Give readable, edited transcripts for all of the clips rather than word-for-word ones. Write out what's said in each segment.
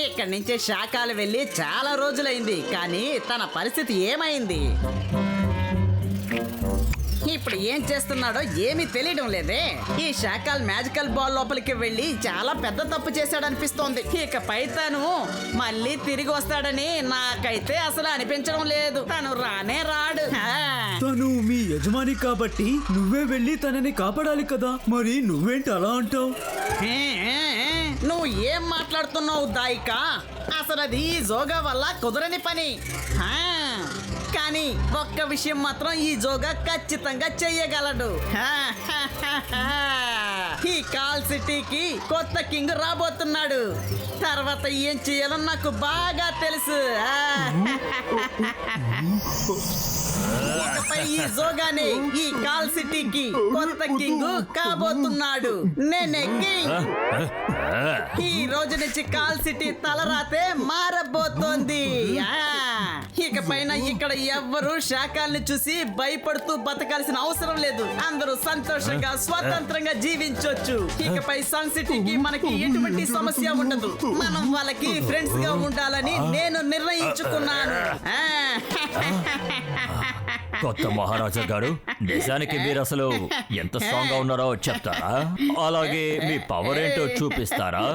ఇక్కడి నుంచి శాఖలు వెళ్ళి చాలా రోజులైంది, కానీ తన పరిస్థితి ఏమైంది? ఇప్పుడు ఏం చేస్తున్నాడో ఏమీ తెలియడం లేదే. ఈ శాఖల్ మ్యాజికల్ బాల్ లోపలికి వెళ్ళి చాలా పెద్ద తప్పు చేశాడనిపిస్తోంది. ఇకపై తను మళ్ళీ తిరిగి వస్తాడని నాకైతే అసలు అనిపించడం లేదు. తను రానే రాడు. తను మీ యజమాని కాబట్టి నువ్వే వెళ్ళి తనని కాపాడాలి కదా, మరి నువ్వేంటి అలా అంటావు? నువ్వు ఏం మాట్లాడుతున్నావు దాయికా? అసలు అది ఈ జోగా వల్ల కుదరని పని. కానీ ఒక్క విషయం మాత్రం ఈ జోగా ఖచ్చితంగా చెయ్యగలడు. ఈ కాల్ సిటీకి కొత్త కింగ్ రాబోతున్నాడు. తర్వాత ఏం చేయాలో నాకు బాగా తెలుసు. ఇకపై ఈ జోగానే ఈ కాల్ సిటీకి కొత్త కింగ్ కాబోతున్నాడు. నేనే కింగ్. ఈ రోజు నుంచి కాల్ సిటీ తలరాతే మారబోతోంది. ఇకపైన ఇక్కడ ఎవ్వరూ శాఖల్ని చూసి భయపడుతూ బతకాల్సిన అవసరం లేదు. అందరూ సంతోషంగా స్వతంత్రంగా జీవించొచ్చు. ఇకపై సన్ సిటీకి మనకి ఎటువంటి సమస్య ఉండదు. మనం వాళ్ళకి ఫ్రెండ్స్ గా ఉండాలని నేను నిర్ణయించుకున్నాను. కొత్త మహారాజా గారు, నిజానికి మీరు అసలు ఎంత స్ట్రాంగ్ గా ఉన్నారో చెప్తారా? అలాగే మీ పవర్ ఏంటో చూపిస్తారా?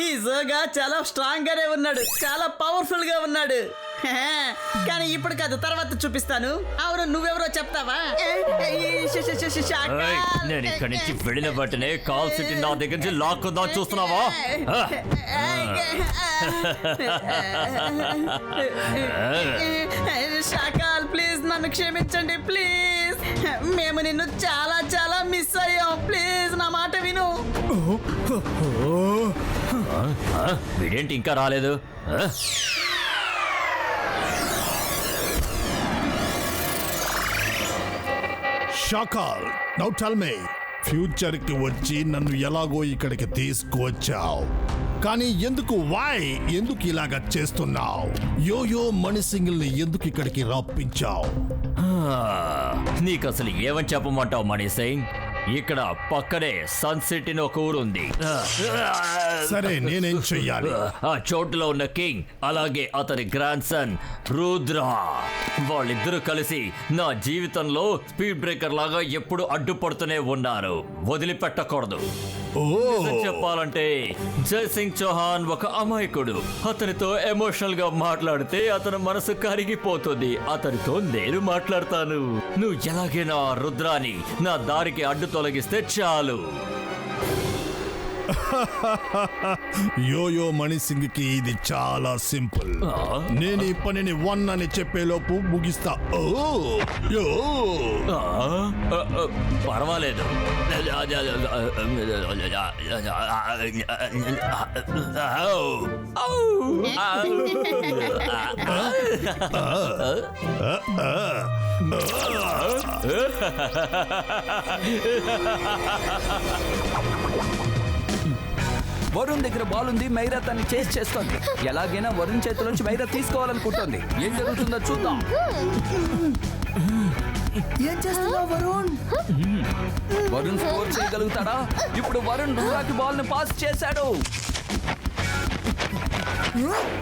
ఈ జోగా చాలా స్ట్రాంగ్ గానే ఉన్నాడు, చాలా పవర్ఫుల్ గా ఉన్నాడు. కానీ ఇప్పుడు కాదు, తర్వాత చూపిస్తాను. అవును, నువ్వెవరో చెప్తావా? నేను ఇక్కడి నుంచి వెళ్ళిన బట్టినే కాల్ సిటీ నా దగ్గర నుంచి లాక్కుందా చూస్తున్నావా? శాకాల్, ప్లీజ్ నన్ను క్షమించండి ప్లీజ్. మేము నిన్ను చాలా చాలా మిస్ అయ్యాం. ప్లీజ్ నా మాట విను. వీడేంటి ఇంకా రాలేదు? Shakaal, now tell me, future కి వచ్చి నన్ను ఎలాగో ఇక్కడికి తీసుకువచ్చావు, కానీ ఎందుకు ఇలాగా చేస్తున్నావు? యోయో మణిసింగ్ ని ఎందుకు ఇక్కడికి రప్పించావు? నీకు అసలు ఏమని చెప్పమంటావు మణి సింగ్? ఇక్కడ పక్కనే సన్ సిటీ ఒక ఊరు ఉంది. సరే, నేనేం చెయ్యాలి? ఆ చోటులో ఉన్న కింగ్ అలాగే అతని గ్రాండ్ సన్ రుద్ర, వాళ్ళిద్దరూ కలిసి నా జీవితంలో స్పీడ్ బ్రేకర్ లాగా ఎప్పుడు అడ్డుపడుతూనే ఉన్నారు. వదిలిపెట్టకూడదు. చెప్పాలంటే జై సింగ్ చౌహాన్ ఒక అమాయకుడు. అతనితో ఎమోషనల్ గా మాట్లాడితే అతని మనసు కరిగిపోతుంది. అతనితో నేను మాట్లాడతాను. నువ్వు ఎలాగైనా రుద్రాని నా దారికి అడ్డు తొలగిస్తే చాలు. యోయో మణిసింగ్ కి ఇది చాలా సింపుల్. నేను ఈ పనిని 1 అని చెప్పేలోపు ముగిస్తా. పర్వాలేదు. వరుణ్ దగ్గర బాల్ ఉంది. మైరా తను చేసి చేస్తోంది. ఎలాగైనా వరుణ్ చేతిలోంచి మైరా తీసుకోవాలనుకుంటోంది. ఏం జరుగుతుందో చూద్దాం. ఏం చేస్తున్నావు వరుణ్? వరుణ్ స్కోర్ చేయగలుగుతాడా? ఇప్పుడు వరుణ్ రుద్రాకి బాల్ ని పాస్ చేశాడు.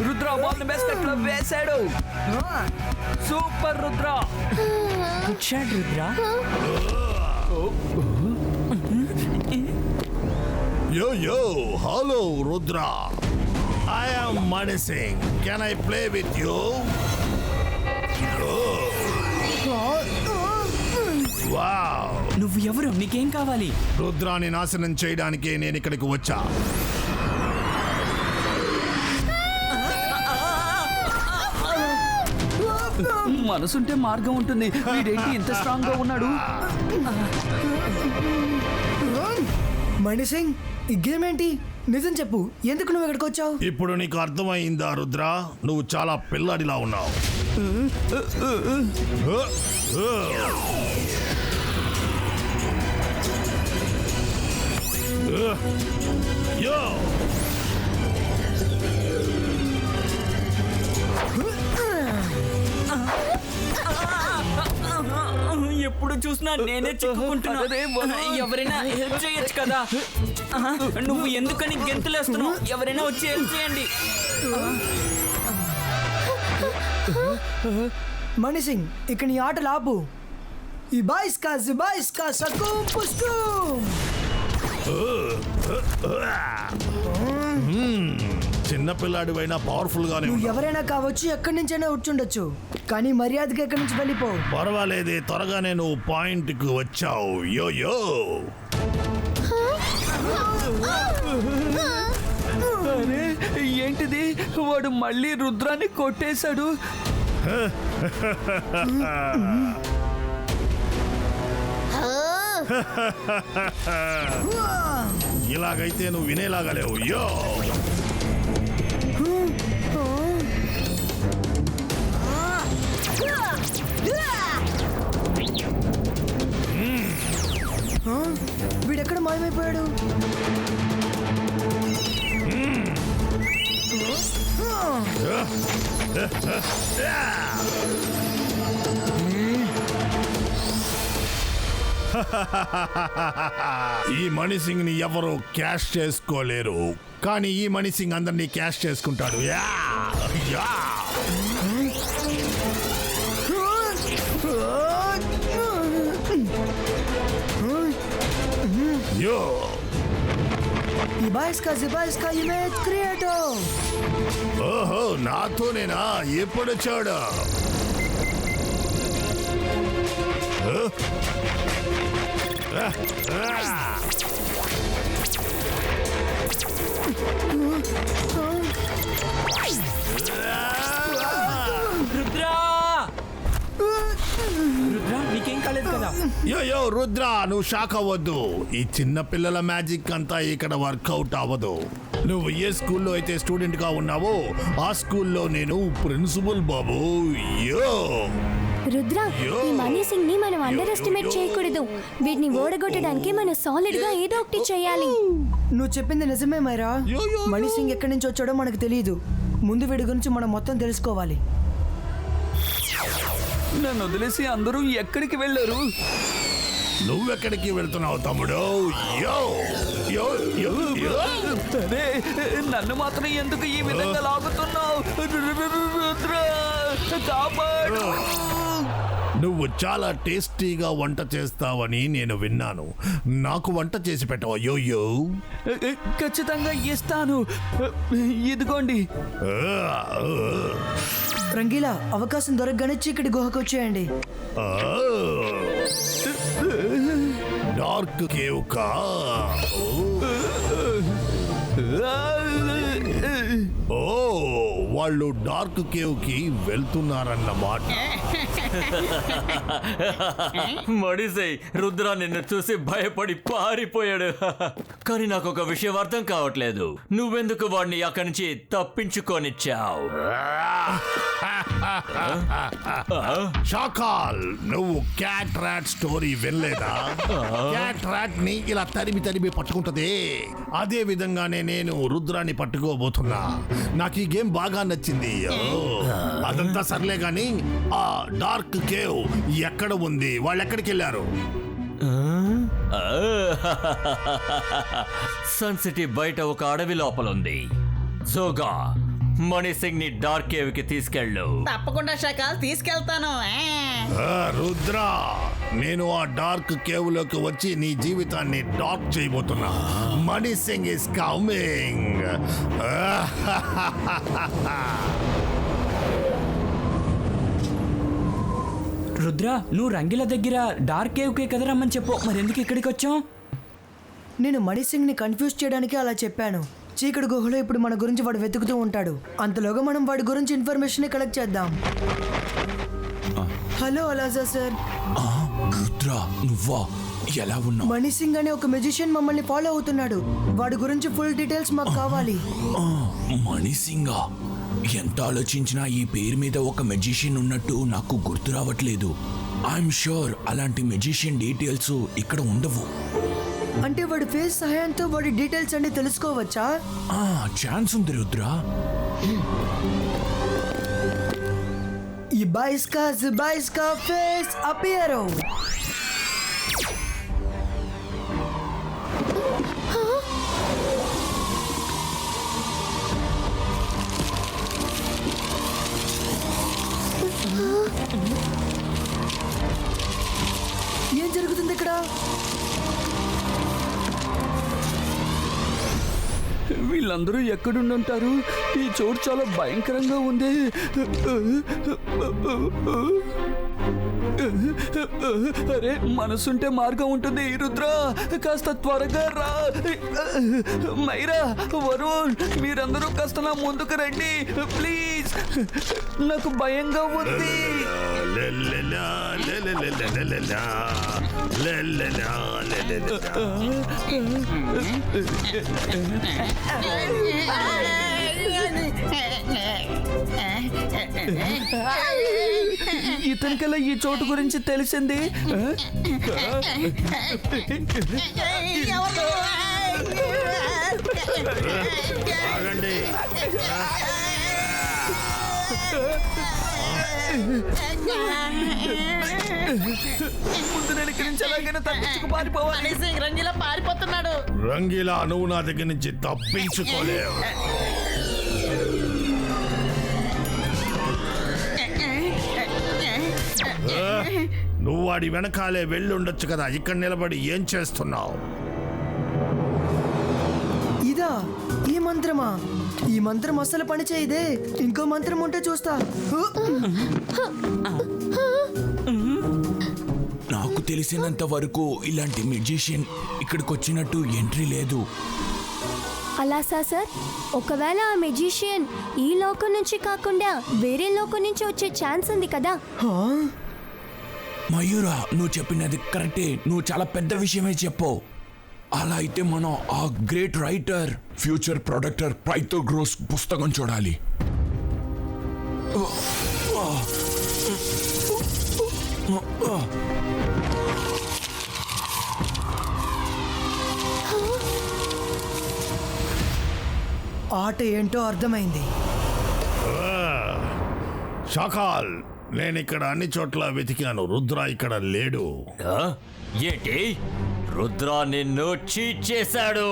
రుద్ర బాల్ ని బెస్ట్ లో వేశాడు. Super Rudra. Good shot Rudra. Yo, hello Rudra. I am Mani Singh. Can I play with you? Wow. నువ్వు ఎవరు? నీకేం కావాలి? రుద్రాని నాశనం చేయడానికి నేను ఇక్కడికి వచ్చా. మనసుంటే మార్గం ఉంటుంది. వీడేంటి ఇంత స్ట్రాంగ్ గా ఉన్నాడు? మణిసింగ్, ఈ గేమ్ ఏంటి? నిజం చెప్పు, ఎందుకు నువ్వు ఇక్కడికి వచ్చావు? ఇప్పుడు నీకు అర్థమైందా రుద్ర? నువ్వు చాలా పిల్లాడిలా ఉన్నావు. ఎప్పుడు చూసినా నేనే చిక్కుకుంటున్నా. అరే, వదలు. ఎవరైనా హెల్ప్ చేయొచ్చు కదా. ఆహా, నువ్వు ఎందుకని గెంతులేస్తున్నావు? ఎవరైనా వచ్చి హెల్ప్ చేయండి. మణి సింగ్ ఇక నీ ఆటలు ఆపు. ఈ బాయిస్కా సకుం పుస్కుం. చిన్నపిల్లాడివైనా పవర్ఫుల్ గానే నువ్వు ఉన్నావు. ఎవరైనా కావచ్చు, ఎక్కడి నుంచైనా వచ్చుండొచ్చు, కానీ మర్యాదగా ఎక్కడి నుంచి వెళ్ళిపో. పర్వాలేదే, త్వరగానే నువ్వు పాయింట్ కు వచ్చావు. యో యో అరే ఏంటిది, వాడు మళ్ళీ రుద్రాన్ని కొట్టేశాడు. ఇలాగైతే నువ్వు వినేలాగా లేవు. యో వీడెక్కడ మాయమైపోయాడు? ఈ మణి సింగ్ ని ఎవరు క్యాష్ చేసుకోలేరు, కానీ ఈ మణి సింగ్ అందరినీ క్యాష్ చేసుకుంటాడు. యా యా యో ఈ బాయిస్కా ఇమేజ్ క్రియేటర్. ఓహో, నాతోనేనా? ఎప్పుడొచ్చాడు? రుద్రా, రుద్రా నీకేం కాలేదు కదా? యో యో రుద్ర, నువ్వు షాక్ అవ్వద్దు. ఈ చిన్న పిల్లల మ్యాజిక్ అంతా ఇక్కడ వర్కౌట్ అవ్వదు. నువ్వు ఏ స్కూల్లో అయితే స్టూడెంట్ గా ఉన్నావో ఆ స్కూల్లో నేను ప్రిన్సిపల్ బాబు. యో రుద్ర, ఈ మనీ సింగ్ ని మనం అండర్ ఎస్టిమేట్ చేయకూడదు. వీటిని ఓడగొట్టడానికి మనం సాలిడ్ గా ఏదో ఒకటి చేయాలి. నువ్వు చెప్పింది నిజమే మైరా. మణి సింగ్ ఎక్కడి నుంచి వచ్చాడో మనకు తెలియదు. ముందు వీడి గురించి మనం మొత్తం తెలుసుకోవాలి. నన్ను వదిలేసి అందరూ ఎక్కడికి వెళ్ళారు? నువ్వెక్కడికి వెళ్తున్నావు తమ్ముడు? యో యో యో యో అరే నన్ను మాత్రం ఎందుకు ఈ విధంగా లాగుతున్నావు? రుద్ర, కాపాడు. నువ్వు చాలా టేస్టీగా వంట చేస్తావని నేను విన్నాను. నాకు వంట చేసి పెట్టవా? యో యో ఖచ్చితంగా ఇస్తాను. ఇదిగోండి. రంగీలా, అవకాశం దొరకగానే చీకటి గుహకు వచ్చేయండి. డార్క్ కేవ్ కా? ఓ, వాళ్ళు డార్క్ కేవ్ కి వెళ్తున్నారన్నమాట. మడిసై రుద్ర నిన్ను చూసి భయపడి పారిపోయాడు. కానీ నాకు ఒక విషయం అర్థం కావట్లేదు. నువ్వెందుకు వాడిని అక్కడి నుంచి తప్పించుకొనిచ్చావు? షాకాల్, నువ్వు క్యాట్ రాట్ స్టోరీ వినలేదా? క్యాట్ రాట్ ని ఇలా తరిమి తరిమి పట్టుకుంటది. అదే విధంగానే నేను రుద్రాన్ని పట్టుకోబోతున్నా. నాకు ఈ గేమ్ బాగా నచ్చింది. అదంతా సర్లే గాని ఆ డార్క్ కేవ్ ఎక్కడ ఉంది? వాళ్ళు ఎక్కడికి వెళ్ళారు? సన్ సిటీ బయట ఒక అడవి లోపల ఉంది. జోగా, మణి సింగ్ ని డార్క్ కేవ్ కి తీసుకెళ్ళు. తప్పకుండా షకాల్ తీసుకెళ్తాను. రుద్ర, నేను ఆ డార్క్ కేవ్ లోకి వచ్చి నీ జీవితాన్ని డార్క్ చేయబోతున్నా. Mani Singh is coming. రుద్ర, నువ్వు రంగిల దగ్గర డార్క్ కేవ్ కే కదా రమ్మని చెప్పు. మరి ఎందుకు ఇక్కడికి వచ్చావు? నేను మణి సింగ్ ని కన్ఫ్యూజ్ చేయడానికి అలా చెప్పాను. చీకటి గుహలో ఇప్పుడు మన గురించి వాడు వెతుకుతూ ఉంటాడు. అంతలోగా మనం వాడి గురించి ఇన్ఫర్మేషన్ కలెక్ట్ చేద్దాం. హలో అలాజా సార్. రుద్ర, నువ్వా? ఎలా ఉన్నావు? మణి సింగ్ అనే ఒక మెజిషియన్ మమ్మల్ని ఫాలో అవుతున్నాడు. వాడి గురించి ఫుల్ డీటెయిల్స్ మాకు కావాలి. మణి సింగా? ఎంత ఆలోచించినా ఈ పేరు మీద ఒక మెజిషియన్ ఉన్నట్టు నాకు గుర్తు రావట్లేదు. ఐఎమ్ షూర్ అలాంటి మెజిషియన్ డీటెయిల్స్ ఇక్కడ ఉండవు. అంటే వాడి ఫేస్ సహాయంతో వాడి డీటెయిల్స్ అన్ని తెలుసుకోవచ్చా? ఛాన్స్ ఉంది రుద్ర. ఈ బాయిస్కా ఫేస్ అపియరో. జరుగుతుంది ఇక్కడ? వీళ్ళందరూ ఎక్కడుండుంటారు? ఈ చోటు చాలా భయంకరంగా ఉంది. అరే, మనసుంటే మార్గం ఉంటుంది. రుద్ర, కాస్త త్వరగా రా. మైరా, వరుణ్, మీరందరూ కాస్త నా ముందుకు రండి ప్లీజ్. నాకు భయంగా ఉంది. ఇతనికల్లా ఈ చోటు గురించి తెలిసింది. ఆగండి. ముందు నేను ఇక్కడి నుంచి ఎలాగైనా తప్పించుకు పారిపోవాలి. హనీ సింగ్ రంగిలా పారిపోతున్నాడు. రంగీలా, నువ్వు నా దగ్గర నుంచి తప్పించుకోలేవు. నువ్వు వాడి వెనకాలే వెళ్ళి ఉండొచ్చు కదా, ఇక్కడ నిలబడి ఏం చేస్తున్నావు? ఇదా ఈ మంత్రమా? ఈ మంత్రం అస్సలు పని చేయదే. ఇంకో మంత్రం ఉంటే చూస్తా. నాకు తెలిసినంత వరకు ఇలాంటి మెజిషియన్ ఇక్కడికి వచ్చినట్టు ఎంట్రీ లేదు. అలా సార్, ఒకవేళ ఆ మెజిషియన్ ఈ లోకం నుంచి కాకుండా వేరే లోకం నుంచి వచ్చే ఛాన్స్ ఉంది కదా. మయూరా, నువ్వు చెప్పినది కరెక్టే. నువ్వు చాలా పెద్ద విషయమే చెప్పావు. అలా అయితే మనం ఆ great writer future protector Pythagoras పుస్తకం చూడాలి. ఆట ఏంటో అర్థమైంది. షాకాల్, నేను ఇక్కడ అన్ని చోట్ల వెతికాను. రుద్ర ఇక్కడ లేడు. ఏంటి? రుద్ర నిన్ను చీట్ చేశాడు.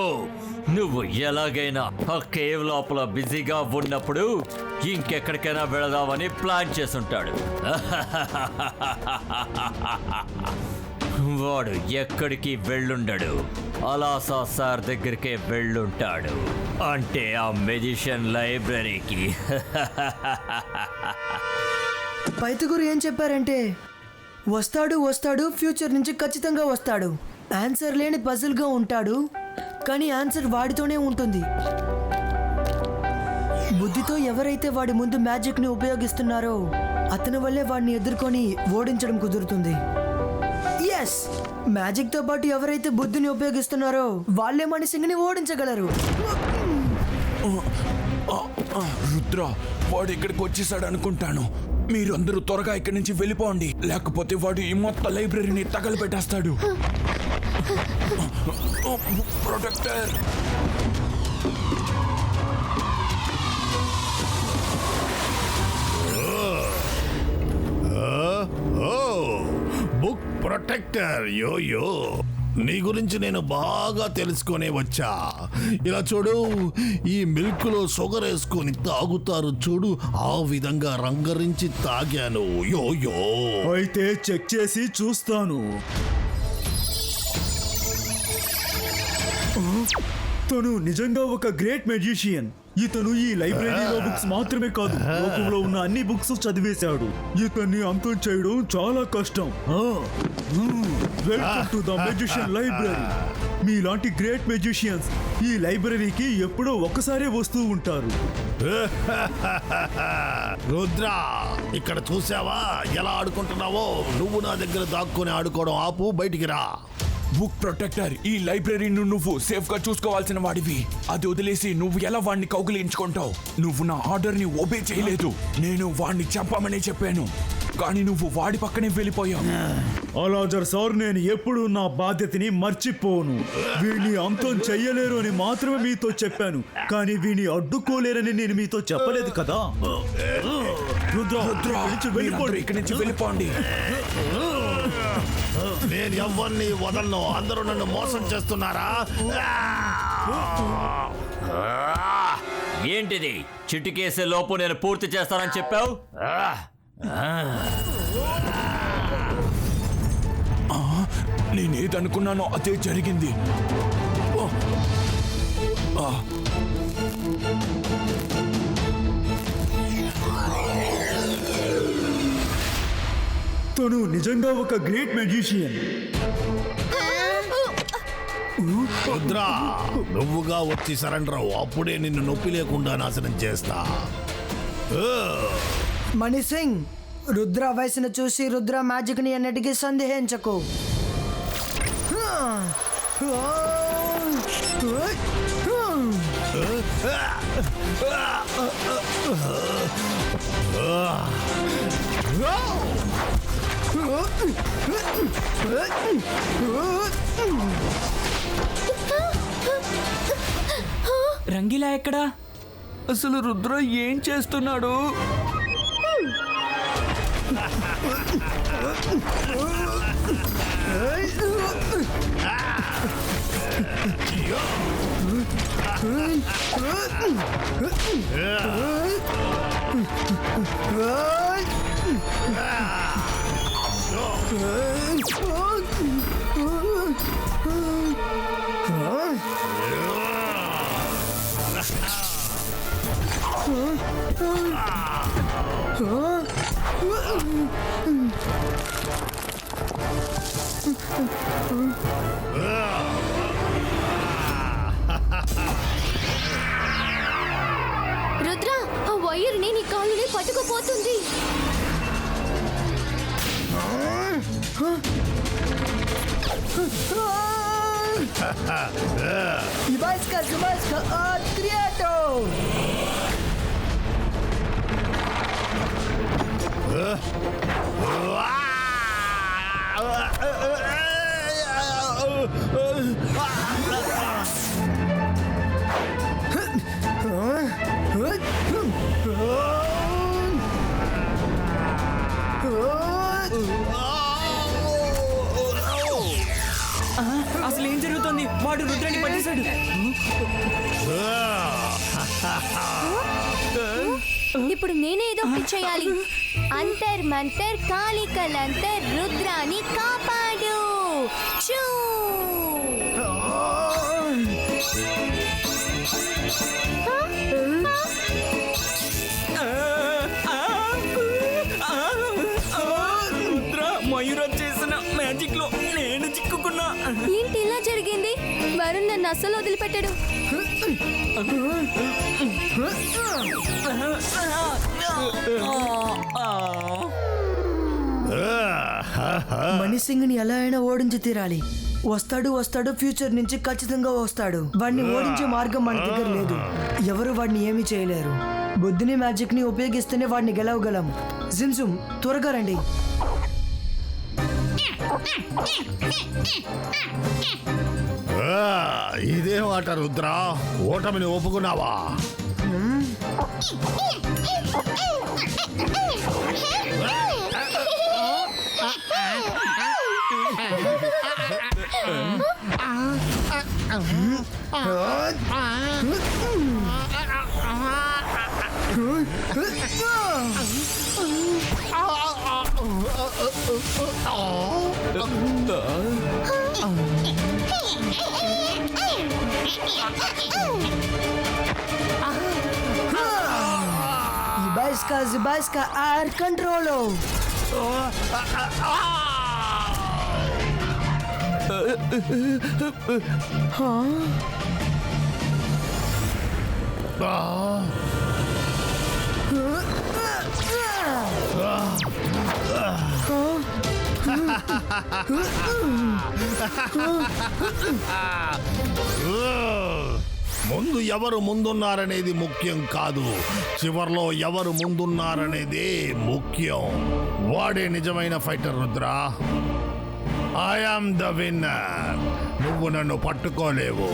నువ్వు ఎలాగైనా ఆ కేవ్ లోపల బిజీగా ఉన్నప్పుడు ఇంకెక్కడికైనా వెళదామని ప్లాన్ చేసుంటాడు. వాడు ఎక్కడికి వెళ్ళుండడు, అలాసా సార్ దగ్గరికే వెళ్ళుంటాడు. అంటే ఆ మెజిషియన్ లైబ్రరీకి. పైథాగరస్ ఏం చెప్పారంటే వస్తాడు ఫ్యూచర్ నుంచి ఖచ్చితంగా వస్తాడు. ఆన్సర్ లేని పజిల్గా ఉంటాడు, కానీ ఆన్సర్ వాడితోనే ఉంటుంది. బుద్ధితో ఎవరైతే వాడి ముందు మ్యాజిక్ని ఉపయోగిస్తున్నారో అతని వల్లే వాడిని ఎదుర్కొని ఓడించడం కుదురుతుంది. ఎస్, మ్యాజిక్తో పాటు ఎవరైతే బుద్ధిని ఉపయోగిస్తున్నారో వాళ్ళే హనీ సింగ్ని ఓడించగలరు. రుద్ర, వాడు ఇక్కడికి వచ్చేసాడు అనుకుంటాను. మీరందరూ త్వరగా ఇక్కడి నుంచి వెళ్ళిపోండి, లేకపోతే వాడు ఈ మొత్తం లైబ్రరీని తగలబెట్టేస్తాడు. Protector, book protector. యోయో, నీ గురించి నేను బాగా తెలుసుకొని వచ్చా. ఇలా చూడు, ఈ మిల్క్ లో షుగర్ వేసుకొని తాగుతారు చూడు, ఆ విధంగా రంగరించి తాగాను. యోయో, అయితే చెక్ చేసి చూస్తాను. తను నిజంగా ఒక గ్రేట్ మెజిషియన్. ఇతను ఈ లైబ్రరీలో బుక్స్ మాత్రమే కాదు, లోకంలో ఉన్న అన్ని బుక్స్ చదివేశాడు. ఇతన్ని అంతం చేయడం చాలా కష్టం. Welcome to the magician library. మీలాంటి గ్రేట్ మెజిషియన్స్ ఈ లైబ్రరీకి ఎప్పుడో ఒక్కసారే వస్తూ ఉంటారు. రుద్ర, ఇక్కడ చూసావా ఎలా ఆడుకుంటున్నావో? నువ్వు నా దగ్గర దాక్కుని ఆడుకోవడం ఆపు, బయటికి రా. బుక్ ప్రొటెక్టర్, ఈ లైబ్రరీని నువ్వు సేఫ్ గా చూసుకోవాల్సిన వాడివి. అది వదిలేసి నువ్వు ఎలా వాడిని కౌగిలించుకుంటావు? నువ్వు నా ఆర్డర్ ని ఒబే చేయలేదు. నేను వాడిని చంపమని చెప్పాను, కానీ నువ్వు వాడి పక్కనే వెళ్ళిపోయావు. అలాజర్ సార్, నేను ఎప్పుడు నా బాధ్యతని మర్చిపోను. వీడిని అంతం చెయ్యలేరు అని మాత్రమే మీతో చెప్పాను, కానీ వీడిని అడ్డుకోలేరని నేను మీతో చెప్పలేదు కదా. రుద్ర, వెళ్ళిపోండి. ఇక్కడి నుంచి వెళ్ళిపోండి. నేను ఎవరిని వదలను. అందరూ నన్ను మోసం చేస్తున్నారా? ఏంటిది? చిటికేసే లోపు నేను పూర్తి చేస్తానని చెప్పావు. నేనేదనుకున్నానో అదే జరిగింది. తను నిజంగా ఒక గ్రేట్ మ్యాజిషియన్. రుద్రా, నువ్వుగా వచ్చి సరెండర్ అవ్వు. అప్పుడే నిన్ను నొప్పి లేకుండా నాశనం చేస్తా. మణి సింగ్, రుద్ర వయసును చూసి రుద్ర మ్యాజిక్ ని అన్నిటికీ సందేహించకు. రంగీలా ఎక్కడా? అసలు రుద్ర ఏం చేస్తున్నాడు? రుద్ర, ఆ వైర్ని నీ కాలుని పట్టుకుపోతుంది. Zibajska, открыто! అసలు ఏం జరుగుతుంది? వాడు రుద్రాన్ని పట్టేశాడు. ఇప్పుడు నేనే ఏదో ఒకటి చేయాలి. అంతర్ మంతర్ కాళికలంతర్ రుద్రాని కాపాడు. చూ! రుద్ర, మయూర చేసిన మ్యాజిక్ లో నేను చిక్కుకున్నా. ఏంటి ఇలా జరిగింది? వరుణ్ నన్ను అస్సలు వదిలిపెట్టాడు. మణి సింగ్ ని ఎలా అయినా ఓడించి తీరాలి. వస్తాడు ఫ్యూచర్ నుంచి ఖచ్చితంగా వస్తాడు. వాడిని ఓడించే మార్గం మన దగ్గర లేదు. ఎవరు వాడిని ఏమీ చేయలేరు. బుద్ధిని మ్యాజిక్ ని ఉపయోగిస్తేనే వాడిని గెలవగలం. జిన్సుమ్, త్వరగా రండి. ఇదే మాట రుద్ర, ఓటమిని ఒప్పుకున్నావా? Zibajska, air controlo. ముందు ఎవరు ముందున్నారనేది ముఖ్యం కాదు, చివర్లో ఎవరు ముందున్నారనేది ముఖ్యం. వాడే నిజమైన fighter Rudra. I am the winner. నువ్వు నన్ను పట్టుకోలేవు.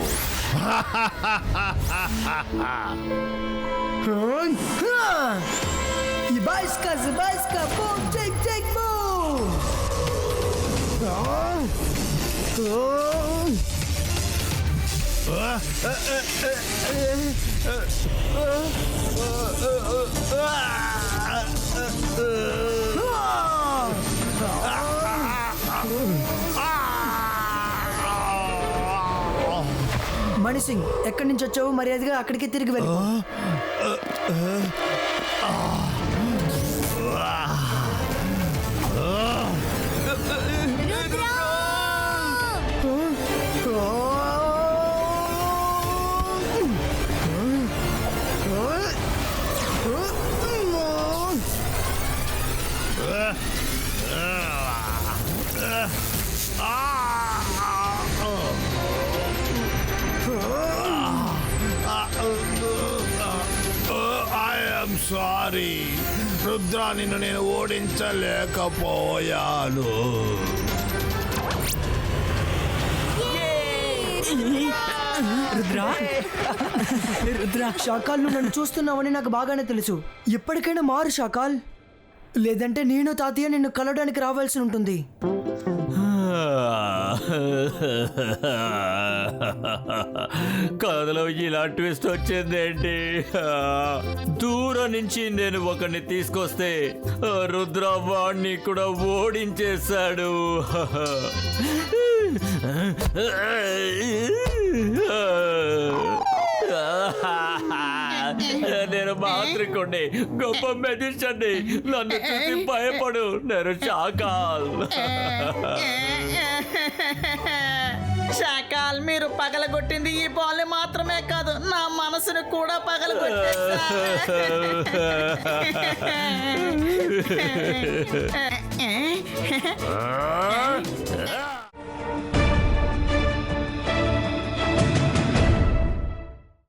Zibajska, boom, take, boom. మణి సింగ్ ఎక్కడి నుంచి వచ్చావు? మర్యాదగా అక్కడికి తిరిగి వెళ్ళి. ఐఎమ్ సారీ రుద్ర, నిన్ను నేను ఓడించలేకపోయాను. షాకాల్, నువ్వు నన్ను చూస్తున్నావని నాకు బాగానే తెలుసు. ఎప్పటికైనా మారు షాకాల్, లేదంటే నేను తాతయ్య నిన్ను కలవడానికి రావాల్సి ఉంటుంది. కథలో ఇలా ట్విస్ట్ వచ్చిందేంటి? దూరం నుంచి నేను ఒకరిని తీసుకొస్తే రుద్ర వాణ్ణి కూడా ఓడించేశాడు. నేను మాత్రికుండి, గొప్ప మెజిషియన్ని. నన్ను చూసి భయపడు, నేను షాకాల్. షాకాల్, మీరు పగలగొట్టింది ఈ బాల్ మాత్రమే కాదు, నా మనసును కూడా పగలగొట్టేశారు.